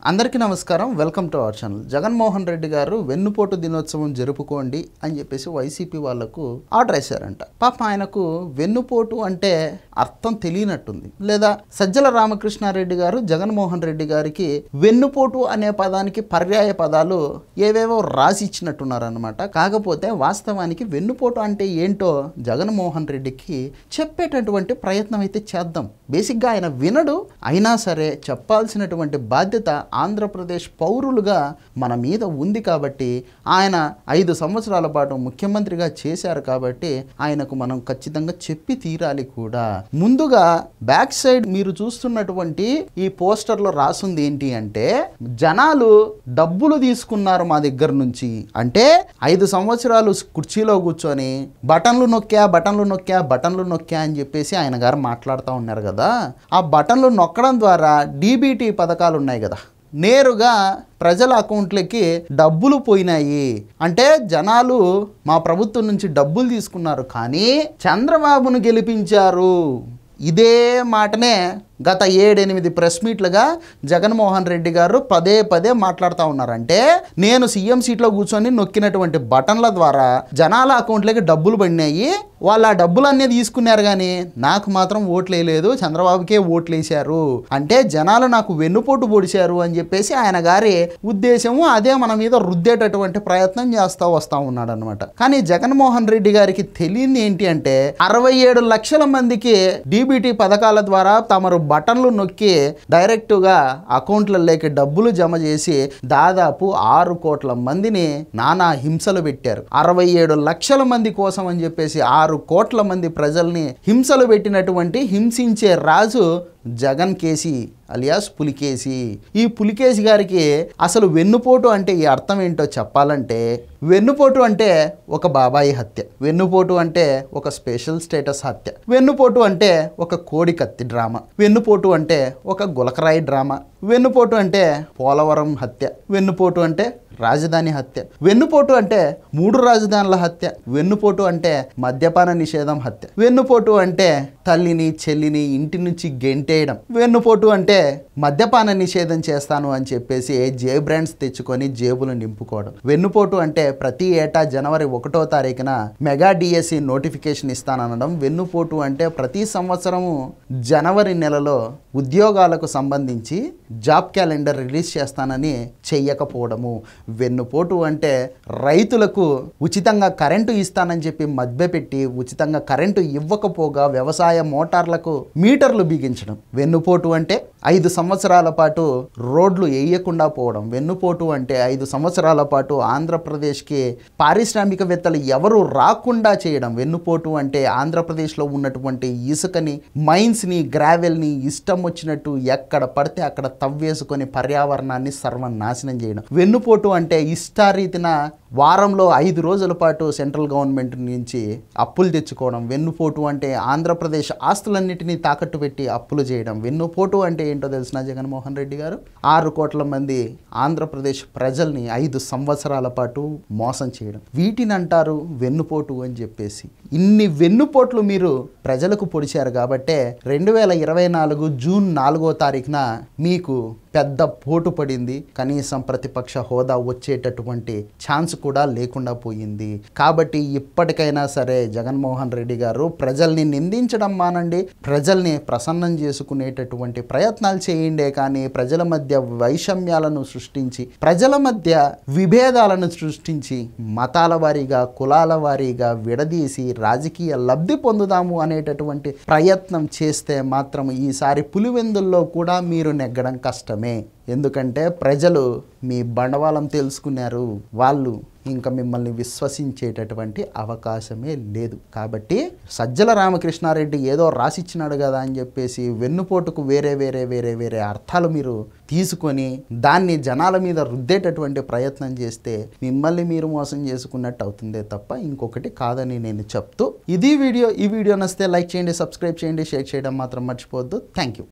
అందరికీ నమస్కారం. Welcome to our channel. Jaganmohan Reddy గారు వెన్నుపోటు దినోత్సవం జరుపుకోండి అని చెప్పేసి వైసీపీ వాళ్లకు ఆర్డర్ వేశారంట. పాపం ఆయనకు వెన్నుపోటు అంటే అర్థం తెలియనట్టుంది. లేదా సజ్జల రామకృష్ణారెడ్డి గారు జగన్మోహన్ రెడ్డి గారికి వెన్నుపోటు అనే పదానికి పర్యాయ పదాలు ఏవేవో రాసి ఇచ్చినట్టున్నారనమాట. కాకపోతే వాస్తవానికి వెన్నుపోటు అంటే ఏంటో జగన్మోహన్ రెడ్డికి చెప్పేటటువంటి ప్రయత్నం అయితే చేద్దాం. బేసిక్గా ఆయన వినడు, అయినా సరే చెప్పాల్సినటువంటి బాధ్యత ఆంధ్రప్రదేశ్ పౌరులుగా మన మీద ఉంది కాబట్టి, ఆయన 5 సంవత్సరాల పాటు ముఖ్యమంత్రిగా చేశారు కాబట్టి ఆయనకు మనం ఖచ్చితంగా చెప్పి తీరాలి కూడా. ముందుగా బ్యాక్ సైడ్ మీరు చూస్తున్నటువంటి ఈ పోస్టర్లో రాసింది ఏంటి అంటే, జనాలు డబ్బులు తీసుకున్నారు మా దగ్గర నుంచి. అంటే 5 సంవత్సరాలు కుర్చీలో కూర్చొని బటన్లు నొక్కా అని చెప్పేసి ఆయన గారు మాట్లాడుతూ ఉన్నారు కదా. ఆ బటన్లు నొక్కడం ద్వారా డీబీటీ పథకాలు ఉన్నాయి కదా, నేరుగా ప్రజల అకౌంట్లకి డబ్బులు పోయినాయి. అంటే జనాలు మా ప్రభుత్వం నుంచి డబ్బులు తీసుకున్నారు కానీ చంద్రబాబును గెలిపించారు. ఇదే మాటనే గత 7-8 ప్రెస్ మీట్లుగా జగన్మోహన్ రెడ్డి గారు పదే మాట్లాడుతూ ఉన్నారంటే, నేను సీఎం సీట్లో కూర్చొని నొక్కినటువంటి బటన్ల ద్వారా జనాల అకౌంట్లకి డబ్బులు పడినాయి, వాళ్ళు ఆ డబ్బులన్నీ తీసుకున్నారు కానీ నాకు మాత్రం ఓట్లు వేయలేదు, చంద్రబాబుకే ఓట్లు వేశారు. అంటే జనాలు నాకు వెన్నుపోటు పొడిచారు అని చెప్పేసి ఆయన గారి ఉద్దేశము. అదే మన మీద రుద్దేటటువంటి ప్రయత్నం చేస్తూ వస్తూ ఉన్నాడు అనమాట. కానీ జగన్మోహన్ రెడ్డి గారికి తెలియంది ఏంటి అంటే, 67 లక్షల మందికి డీబీటీ పథకాల ద్వారా తమరు బటన్లు నొక్కి డైరెక్టుగా అకౌంట్లలోకి డబ్బులు జమ చేసి దాదాపు 6 కోట్ల మందిని నానా హింసలు పెట్టారు. 67 లక్షల మంది కోసం అని చెప్పేసి 6 కోట్ల మంది ప్రజల్ని హింసలు పెట్టినటువంటి హింసించే రాజు జగన్ కేసి అలియాస్ పులికేసి. ఈ పులికేసి గారికి అసలు వెన్నుపోటు అంటే ఈ అర్థం ఏంటో చెప్పాలంటే, వెన్నుపోటు అంటే ఒక బాబాయి హత్య, వెన్నుపోటు అంటే ఒక స్పెషల్ స్టేటస్ హత్య, వెన్నుపోటు అంటే ఒక కోడి కత్తి డ్రామా, వెన్నుపోటు అంటే ఒక గులకరాయి డ్రామా, వెన్నుపోటు అంటే పోలవరం హత్య, వెన్నుపోటు అంటే రాజధాని హత్య, వెన్నుపోటు అంటే 3 రాజధానుల హత్య, వెన్నుపోటు అంటే మద్యపాన నిషేధం హత్య, వెన్నుపోటు అంటే తల్లిని చెల్లిని ఇంటి నుంచి గెంటేయడం, వెన్నుపోటు అంటే మద్యపాన నిషేధం చేస్తాను అని చెప్పేసి జే బ్రాండ్స్ తెచ్చుకొని జేబులు నింపుకోవడం, వెన్నుపోటు అంటే ప్రతి ఏటా జనవరి 1వ తారీఖున మెగా డిఎస్సి నోటిఫికేషన్ ఇస్తాననడం, వెన్నుపోటు అంటే ప్రతి సంవత్సరము జనవరి నెలలో ఉద్యోగాలకు సంబంధించి జాబ్ క్యాలెండర్ రిలీజ్ చేస్తానని చెయ్యకపోవడము, వెన్నుపోటు అంటే రైతులకు ఉచితంగా కరెంటు ఇస్తానని చెప్పి మధ్యపెట్టి ఉచితంగా కరెంటు ఇవ్వకపోగా వ్యవసాయ మోటార్లకు మీటర్లు బిగించడం, వెన్నుపోటు అంటే 5 సంవత్సరాల పాటు రోడ్లు వేయకుండా పోవడం, వెన్నుపోటు అంటే 5 సంవత్సరాల పాటు ఆంధ్రప్రదేశ్కి పారిశ్రామికవేత్తలు ఎవరు రాకుండా చేయడం, వెన్నుపోటు అంటే ఆంధ్రప్రదేశ్లో ఉన్నటువంటి ఇసుకని, మైన్స్ని, గ్రావెల్ని ఇష్టం వచ్చినట్టు ఎక్కడ పడితే అక్కడ తవ్వేసుకొని పర్యావరణాన్ని సర్వనాశనం చేయడం, వెన్నుపోటు అంటే ఇష్టారీతిన వారంలో 5 రోజుల పాటు సెంట్రల్ గవర్నమెంట్ నుంచి అప్పులు తెచ్చుకోవడం, వెన్నుపోటు అంటే ఆంధ్రప్రదేశ్ ఆస్తులన్నిటినీ తాకట్టు పెట్టి అప్పులు చేయడం, వెన్నుపోటు అంటే ఏంటో తెలిసిన జగన్మోహన్ రెడ్డి గారు 6 కోట్ల మంది ఆంధ్రప్రదేశ్ ప్రజల్ని 5 సంవత్సరాల పాటు మోసం చేయడం, వీటిని అంటారు వెన్నుపోటు అని చెప్పేసి. ఇన్ని వెన్నుపోట్లు మీరు ప్రజలకు పొడిచారు కాబట్టే 2024 జూన్ 4వ తారీఖున మీకు పెద్ద పోటు పడింది. కనీసం ప్రతిపక్ష హోదా వచ్చేటటువంటి ఛాన్స్ కూడా లేకుండా పోయింది. కాబట్టి ఇప్పటికైనా సరే జగన్మోహన్ రెడ్డి గారు ప్రజల్ని నిందించడం మానండి, ప్రజల్ని ప్రసన్నం చేసుకునేటటువంటి ప్రయత్నాలు చేయండి. కానీ ప్రజల మధ్య వైషమ్యాలను సృష్టించి, ప్రజల మధ్య విభేదాలను సృష్టించి, మతాల వారీగా కులాల వారీగా విడదీసి రాజకీయ లబ్ధి పొందుదాము అనేటటువంటి ప్రయత్నం చేస్తే మాత్రం ఈసారి పులివెందుల్లో కూడా మీరు నెగ్గడం కష్టం. ఎందుకంటే ప్రజలు మీ బండవాళం తెలుసుకున్నారు, వాళ్ళు ఇంకా మిమ్మల్ని విశ్వసించేటటువంటి అవకాశమే లేదు. కాబట్టి సజ్జల రామకృష్ణారెడ్డి ఏదో రాసిచ్చినాడు కదా అని చెప్పేసి వెన్నుపోటుకు వేరే అర్థాలు మీరు తీసుకొని దాన్ని జనాల మీద రుద్దేటటువంటి ప్రయత్నం చేస్తే మిమ్మల్ని మీరు మోసం చేసుకున్నట్టు అవుతుందే తప్ప ఇంకొకటి కాదని నేను చెప్తూ ఈ వీడియో నచ్చితే లైక్ చేయండి, సబ్స్క్రైబ్ చేయండి, షేర్ చేయడం మాత్రం మర్చిపోవద్దు. Thank you.